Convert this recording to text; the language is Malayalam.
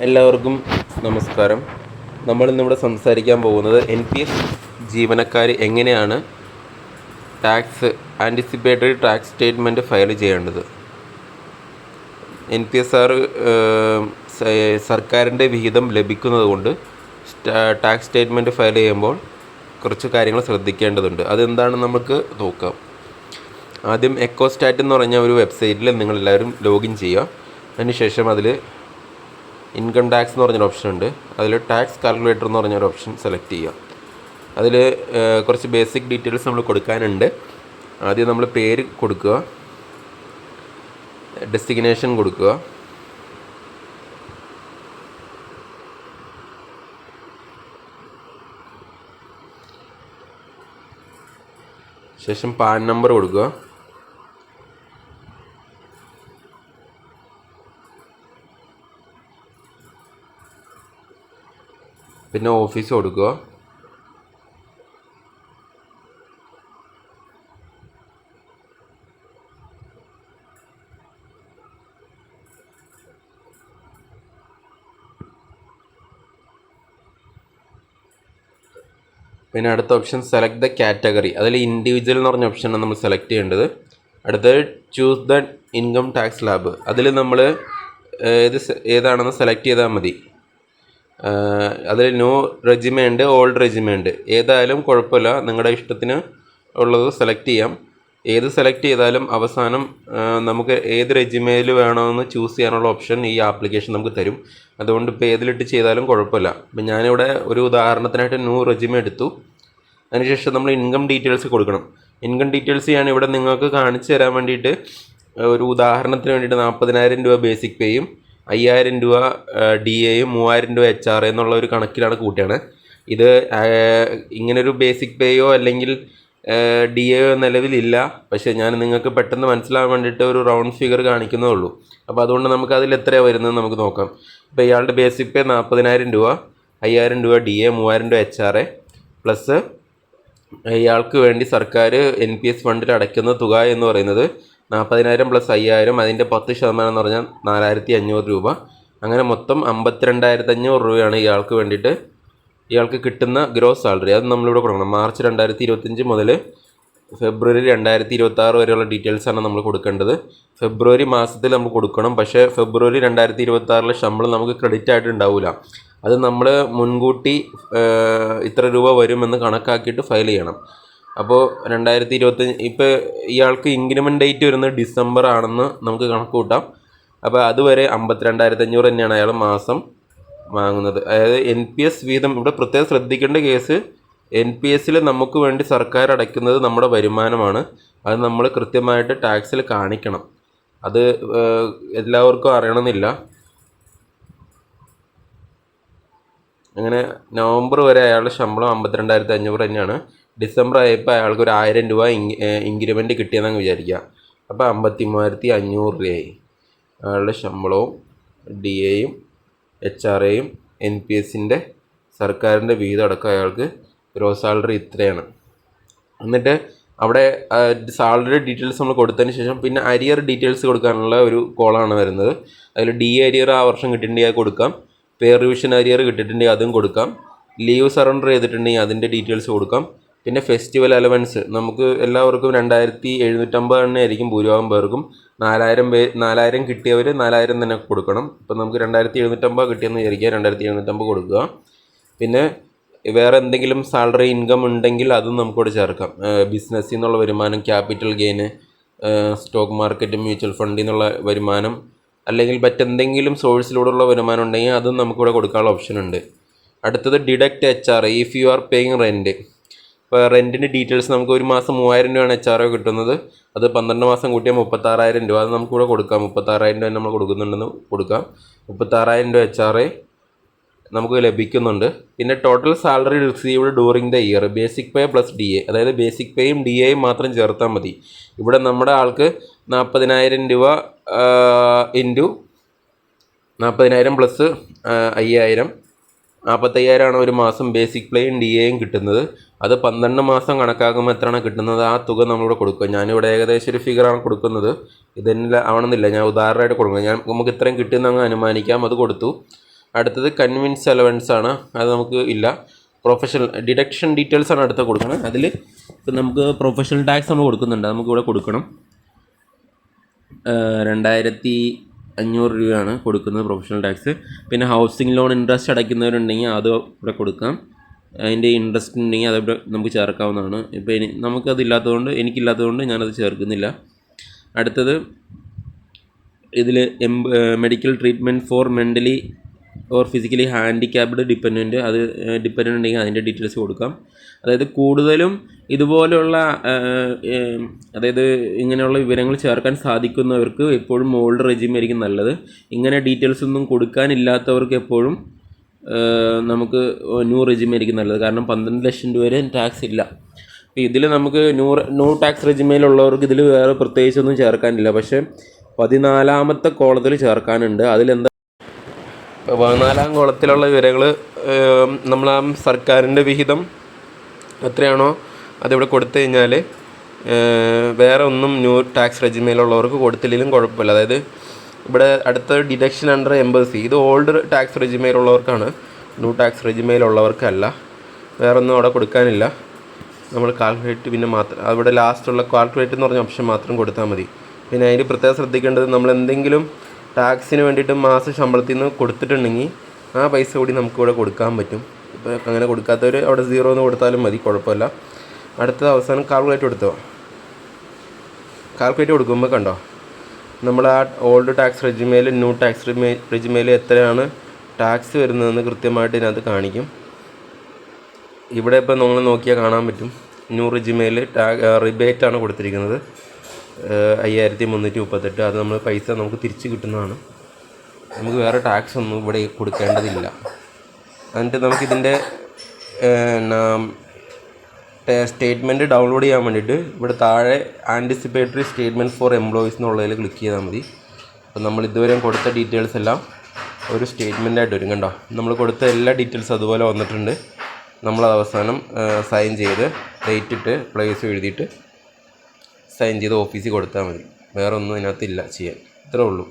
എല്ലാവർക്കും നമസ്കാരം. നമ്മളിന്നിവിടെ സംസാരിക്കാൻ പോകുന്നത് NPS ജീവനക്കാർ എങ്ങനെയാണ് ആൻറ്റിസിപ്പേറ്ററി ടാക്സ് സ്റ്റേറ്റ്മെൻറ്റ് ഫയൽ ചെയ്യേണ്ടത്. NPSR സർക്കാരിൻ്റെ വിഹിതം ലഭിക്കുന്നത് കൊണ്ട് ടാക്സ് സ്റ്റേറ്റ്മെൻറ്റ് ഫയൽ ചെയ്യുമ്പോൾ കുറച്ച് കാര്യങ്ങൾ ശ്രദ്ധിക്കേണ്ടതുണ്ട്. അതെന്താണെന്ന് നമുക്ക് നോക്കാം. ആദ്യം എക്കോസ്റ്റാറ്റ് എന്ന് പറഞ്ഞ ഒരു വെബ്സൈറ്റിൽ നിങ്ങളെല്ലാവരും ലോഗിൻ ചെയ്യുക. അതിനുശേഷം അതിൽ ഇൻകം ടാക്സ് എന്ന് പറഞ്ഞൊരു ഓപ്ഷൻ ഉണ്ട്. അതിൽ ടാക്സ് കാൽക്കുലേറ്റർ എന്ന് പറഞ്ഞൊരു ഓപ്ഷൻ സെലക്ട് ചെയ്യുക. അതിൽ കുറച്ച് ബേസിക് ഡീറ്റെയിൽസ് നമ്മൾ കൊടുക്കാനുണ്ട്. ആദ്യം നമ്മൾ പേര് കൊടുക്കുക, ഡെസിഗ്നേഷൻ കൊടുക്കുക, ശേഷം പാൻ നമ്പർ കൊടുക്കുക, പിന്നെ ഓഫീസ് കൊടുക്കുക, പിന്നെ അടുത്ത ഓപ്ഷൻ സെലക്ട് ദ കാറ്റഗറി. അതിൽ ഇൻഡിവിജ്വൽ എന്ന് പറഞ്ഞ ഓപ്ഷനാണ് നമ്മൾ സെലക്ട് ചെയ്യേണ്ടത്. അടുത്തത് choose the income tax slab. അതിൽ നമ്മൾ ഏതാണെന്ന് സെലക്ട് ചെയ്താൽ മതി. അതിൽ ന്യൂ റെജിമേ ഉണ്ട്, ഓൾഡ് റെജിമേ ഉണ്ട്. ഏതായാലും കുഴപ്പമില്ല, നിങ്ങളുടെ ഇഷ്ടത്തിന് ഉള്ളത് സെലക്ട് ചെയ്യാം. ഏത് സെലക്ട് ചെയ്താലും അവസാനം നമുക്ക് ഏത് റെജിമേയിൽ വേണമെന്ന് ചൂസ് ചെയ്യാനുള്ള ഓപ്ഷൻ ഈ ആപ്ലിക്കേഷൻ നമുക്ക് തരും. അതുകൊണ്ട് ഇപ്പോൾ ഏതിലിട്ട് ചെയ്താലും കുഴപ്പമില്ല. അപ്പം ഞാനിവിടെ ഒരു ഉദാഹരണത്തിനായിട്ട് ന്യൂ റെജിമേ എടുത്തു. അതിനുശേഷം നമ്മൾ ഇൻകം ഡീറ്റെയിൽസ് കൊടുക്കണം. ഇൻകം ഡീറ്റെയിൽസ് ഞാൻ ഇവിടെ നിങ്ങൾക്ക് കാണിച്ചു തരാൻ വേണ്ടിയിട്ട് ഒരു ഉദാഹരണത്തിന് വേണ്ടിയിട്ട് 40,000 രൂപ ബേസിക് പേയും 5,000 രൂപ DAയും 3,000 രൂപ HR എന്നുള്ള ഒരു കണക്കിലാണ് കൂട്ടുകയാണ്. ഇത് ഇങ്ങനൊരു ബേസിക് പേയോ അല്ലെങ്കിൽ DAയോ നിലവിലില്ല. പക്ഷേ ഞാൻ നിങ്ങൾക്ക് പെട്ടെന്ന് മനസ്സിലാകാൻ വേണ്ടിയിട്ട് ഒരു റൗണ്ട് ഫിഗർ കാണിക്കുന്നേ ഉള്ളൂ. അപ്പോൾ അതുകൊണ്ട് നമുക്ക് അതിൽ എത്രയാണ് വരുന്നത് നമുക്ക് നോക്കാം. ഇപ്പോൾ ഇയാളുടെ ബേസിക് പേ 40,000 രൂപ, 5,000 രൂപ DA, 3,000 രൂപ HR പ്ലസ് ഇയാൾക്ക് വേണ്ടി സർക്കാർ NPS ഫണ്ടിൽ അടയ്ക്കുന്ന തുക എന്ന് പറയുന്നത് 40,000 പ്ലസ് 5,000, അതിൻ്റെ 10% എന്ന് പറഞ്ഞാൽ 4,500 രൂപ. അങ്ങനെ മൊത്തം 52,500 രൂപയാണ് ഇയാൾക്ക് കിട്ടുന്ന ഗ്രോസ് സാലറി. അത് നമ്മളിവിടെ കൊടുക്കണം. മാർച്ച് 2025 മുതൽ ഫെബ്രുവരി 2026 വരെയുള്ള ഡീറ്റെയിൽസാണ് നമ്മൾ കൊടുക്കേണ്ടത്. ഫെബ്രുവരി മാസത്തിൽ നമ്മൾ കൊടുക്കണം. പക്ഷേ ഫെബ്രുവരി 2026 ശമ്പളം നമുക്ക് ക്രെഡിറ്റ് ആയിട്ട് ഉണ്ടാവില്ല. അത് നമ്മൾ മുൻകൂട്ടി ഇത്ര രൂപ വരുമെന്ന് കണക്കാക്കിയിട്ട് ഫയൽ ചെയ്യണം. അപ്പോൾ 2025 ഇപ്പോൾ ഇയാൾക്ക് ഇൻക്രിമെൻ്റ് ഡേറ്റ് വരുന്നത് ഡിസംബർ ആണെന്ന് നമുക്ക് കണക്ക് കൂട്ടാം. അപ്പോൾ അതുവരെ 52,500 തന്നെയാണ് അയാൾ മാസം വാങ്ങുന്നത്. അതായത് NPS വീതം ഇവിടെ പ്രത്യേകം ശ്രദ്ധിക്കേണ്ട കേസ്, NPSൽ നമുക്ക് വേണ്ടി സർക്കാർ അടയ്ക്കുന്നത് നമ്മുടെ വരുമാനമാണ്. അത് നമ്മൾ കൃത്യമായിട്ട് ടാക്സിൽ കാണിക്കണം. അത് എല്ലാവർക്കും അറിയണമെന്നില്ല. അങ്ങനെ നവംബർ വരെ അയാളുടെ ശമ്പളം 52,500 തന്നെയാണ്. ഡിസംബർ ആയപ്പോൾ അയാൾക്ക് ഒരു 1,000 രൂപ ഇൻക്രിമെൻറ്റ് കിട്ടിയെന്നങ്ങ് വിചാരിക്കുക. അപ്പോൾ 53,500 രൂപയായി. അയാളുടെ ശമ്പളവും DAയും HR-യും NPSൻ്റെ സർക്കാരിൻ്റെ വീതം അടക്കം അയാൾക്ക് ഗ്രോസ് സാലറി ഇത്രയാണ്. എന്നിട്ട് അവിടെ സാലറി ഡീറ്റെയിൽസ് നമ്മൾ കൊടുത്തതിന് ശേഷം പിന്നെ അരിയർ ഡീറ്റെയിൽസ് കൊടുക്കാനുള്ള ഒരു കോളാണ് വരുന്നത്. അതിൽ DA അരിയർ ആ വർഷം കിട്ടിയിട്ടുണ്ടെങ്കിൽ അത് കൊടുക്കാം. പേ റിവിഷൻ അരിയർ കിട്ടിയിട്ടുണ്ടെങ്കിൽ അതും കൊടുക്കാം. ലീവ് സറണ്ടർ ചെയ്തിട്ടുണ്ടെങ്കിൽ അതിൻ്റെ ഡീറ്റെയിൽസ് കൊടുക്കാം. പിന്നെ ഫെസ്റ്റിവൽ അലവൻസ് നമുക്ക് എല്ലാവർക്കും 2,750 തന്നെ ആയിരിക്കും ഭൂരിഭാഗം പേർക്കും. 4,000 കിട്ടിയവർ 4,000 തന്നെ കൊടുക്കണം. ഇപ്പം നമുക്ക് 2,750 കിട്ടിയെന്ന് വിചാരിക്കുക, 2,750 കൊടുക്കുക. പിന്നെ വേറെ എന്തെങ്കിലും സാലറി ഇൻകം ഉണ്ടെങ്കിൽ അതും നമുക്കിവിടെ ചേർക്കാം. ബിസിനസ്സിൽ നിന്നുള്ള വരുമാനം, capital gain, stock market, mutual ഫണ്ടിൽ നിന്നുള്ള വരുമാനം, അല്ലെങ്കിൽ മറ്റെന്തെങ്കിലും സോഴ്സിലൂടെയുള്ള വരുമാനം ഉണ്ടെങ്കിൽ അതും നമുക്കിവിടെ കൊടുക്കാനുള്ള ഓപ്ഷൻ ഉണ്ട്. അടുത്തത് deduct HR if you are paying rent. ഇപ്പോൾ റെൻറ്റിൻ്റെ ഡീറ്റെയിൽസ് നമുക്ക് ഒരു മാസം 3,000 രൂപയാണ് HR കിട്ടുന്നത്. അത് 12 മാസം കൂട്ടിയാൽ 36,000 രൂപ. അത് നമുക്കിവിടെ കൊടുക്കാം. 36,000 രൂപ നമ്മൾ കൊടുക്കുന്നുണ്ടെന്ന് കൊടുക്കാം. 36,000 രൂപ HR നമുക്ക് ലഭിക്കുന്നുണ്ട്. പിന്നെ total salary received during the year, basic pay plus DA. അതായത് ബേസിക് പേയും DAയും മാത്രം ചേർത്താൽ മതി. ഇവിടെ നമ്മുടെ ആൾക്ക് 40,000 രൂപ ഇൻറ്റു 40,000 പ്ലസ് 5,000, 45,000 ഒരു മാസം ബേസിക് പേയും DAയും കിട്ടുന്നത്. അത് 12 മാസം കണക്കാക്കുമ്പോൾ എത്രയാണ് കിട്ടുന്നത് ആ തുക നമ്മളിവിടെ കൊടുക്കുക. ഞാനിവിടെ ഏകദേശം ഒരു ഫിഗറാണ് കൊടുക്കുന്നത്. ഇതെല്ലാം ആവണമെന്നില്ല, ഞാൻ ഉദാഹരണമായിട്ട് കൊടുക്കുന്നത്. നമുക്ക് ഇത്രയും കിട്ടുമെന്ന് അങ്ങ് അനുമാനിക്കാം. അത് കൊടുത്തു. അടുത്തത് കൺവിൻസ് അലവൻസ് ആണ്, അത് നമുക്ക് ഇല്ല. പ്രൊഫഷണൽ ഡിഡക്ഷൻ ഡീറ്റെയിൽസ് ആണ് അടുത്ത കൊടുക്കണം. അതിൽ ഇപ്പം നമുക്ക് പ്രൊഫഷണൽ ടാക്സ് നമ്മൾ കൊടുക്കുന്നുണ്ട്, നമുക്കിവിടെ കൊടുക്കണം. 2500 രൂപയാണ് കൊടുക്കുന്നത് പ്രൊഫഷണൽ ടാക്സ്. പിന്നെ ഹൗസിംഗ് ലോൺ ഇൻട്രസ്റ്റ് അടയ്ക്കുന്നവരുണ്ടെങ്കിൽ അത് ഇവിടെ കൊടുക്കാം. അതിൻ്റെ ഇൻട്രസ്റ്റ് ഉണ്ടെങ്കിൽ അത് നമുക്ക് ചേർക്കാവുന്നതാണ്. ഇപ്പോൾ നമുക്കതില്ലാത്തതുകൊണ്ട്, എനിക്കില്ലാത്തതുകൊണ്ട് ഞാനത് ചേർക്കുന്നില്ല. അടുത്തത് ഇതിൽ medical treatment four mentally or physically handicapped dependent, അത് ഡിപ്പെൻഡൻ്റ് ഉണ്ടെങ്കിൽ അതിൻ്റെ ഡീറ്റെയിൽസ് കൊടുക്കാം. അതായത് കൂടുതലും ഇതുപോലെയുള്ള അതായത് ഇങ്ങനെയുള്ള വിവരങ്ങൾ ചേർക്കാൻ സാധിക്കുന്നവർക്ക് എപ്പോഴും ഓൾഡ് റെജിമായിരിക്കും നല്ലത്. ഇങ്ങനെ ഡീറ്റെയിൽസ് ഒന്നും കൊടുക്കാനില്ലാത്തവർക്ക് എപ്പോഴും നമുക്ക് ന്യൂ റെജിമായിരിക്കും നല്ലത്. കാരണം 12 ലക്ഷം രൂപ വരെ ടാക്സ് ഇല്ല. അപ്പോൾ ഇതിൽ നമുക്ക് ന്യൂ ടാക്സ് റെജിമയിലുള്ളവർക്ക് ഇതിൽ വേറെ പ്രത്യേകിച്ചൊന്നും ചേർക്കാനില്ല. പക്ഷേ 14ാമത്തെ കോളത്തിൽ ചേർക്കാനുണ്ട്. അതിലെന്താ, 14ാം കോളത്തിലുള്ള വിവരങ്ങൾ നമ്മൾ ആ സർക്കാരിൻ്റെ വിഹിതം എത്രയാണോ അതിവിടെ കൊടുത്തു കഴിഞ്ഞാൽ വേറെ ഒന്നും ന്യൂ ടാക്സ് റെജിമയിലുള്ളവർക്ക് കൊടുത്തില്ലെങ്കിലും കുഴപ്പമില്ല. അതായത് ഇവിടെ അടുത്ത ഡിഡക്ഷൻ അണ്ടർ എംബസി, ഇത് ഓൾഡ് ടാക്സ് റെജിമയിലുള്ളവർക്കാണ്, ന്യൂ ടാക്സ് റെജിമയിലുള്ളവർക്കല്ല. വേറെ ഒന്നും അവിടെ കൊടുക്കാനില്ല. നമ്മൾ കാൽക്കുലേറ്റ് പിന്നെ മാത്രം അവിടെ ലാസ്റ്റുള്ള കാൽക്കുലേറ്റ് എന്ന് പറഞ്ഞ ഓപ്ഷൻ മാത്രം കൊടുത്താൽ മതി. പിന്നെ അതിൽ പ്രത്യേകം ശ്രദ്ധിക്കേണ്ടത്, നമ്മൾ എന്തെങ്കിലും ടാക്സിന് വേണ്ടിയിട്ട് മാസ ശമ്പളത്തിൽ നിന്ന് കൊടുത്തിട്ടുണ്ടെങ്കിൽ ആ പൈസ കൂടി നമുക്കിവിടെ കൊടുക്കാൻ പറ്റും. ഇപ്പോൾ അങ്ങനെ കൊടുക്കാത്തവർ അവിടെ 0 എന്ന് കൊടുത്താലും മതി, കുഴപ്പമില്ല. അടുത്തത് അവസാനം കാൽക്കുലേറ്റ് കൊടുത്തോ. കാൽക്കുലേറ്റ് കൊടുക്കുമ്പോൾ കണ്ടോ, നമ്മൾ ആ ഓൾഡ് ടാക്സ് റെജിമയിൽ ന്യൂ ടാക്സ് റെജിമയിൽ എത്രയാണ് ടാക്സ് വരുന്നതെന്ന് കൃത്യമായിട്ട് ഇതിനകത്ത് കാണിക്കും. ഇവിടെ ഇപ്പോൾ നമ്മൾ നോക്കിയാൽ കാണാൻ പറ്റും, ന്യൂ റെജിമയിൽ റിബേറ്റാണ് കൊടുത്തിരിക്കുന്നത് 5338. അത് നമ്മൾ പൈസ നമുക്ക് തിരിച്ച് കിട്ടുന്നതാണ്. നമുക്ക് വേറെ ടാക്സ് ഒന്നും ഇവിടെ കൊടുക്കേണ്ടതില്ല. എന്നിട്ട് നമുക്കിതിൻ്റെ സ്റ്റേറ്റ്മെൻറ്റ് ഡൗൺലോഡ് ചെയ്യാൻ വേണ്ടിയിട്ട് ഇവിടെ താഴെ ആൻറ്റിസിപ്പേറ്ററി സ്റ്റേറ്റ്മെൻറ്റ് ഫോർ എംപ്ലോയീസ് എന്നുള്ളതിൽ ക്ലിക്ക് ചെയ്താൽ മതി. അപ്പോൾ നമ്മൾ ഇതുവരെ കൊടുത്ത ഡീറ്റെയിൽസ് എല്ലാം ഒരു സ്റ്റേറ്റ്മെൻറ്റായിട്ട് വരും. കണ്ടോ, നമ്മൾ കൊടുത്ത എല്ലാ ഡീറ്റെയിൽസും അതുപോലെ വന്നിട്ടുണ്ട്. നമ്മളത് അവസാനം സൈൻ ചെയ്ത് ഡേറ്റ് ഇട്ട് പ്ലേസ് എഴുതിയിട്ട് സൈൻ ചെയ്ത് ഓഫീസിൽ കൊടുത്താൽ മതി. വേറെ ഒന്നും ഇതിനകത്തില്ല ചെയ്യാൻ. ഇത്രേ ഉള്ളൂ.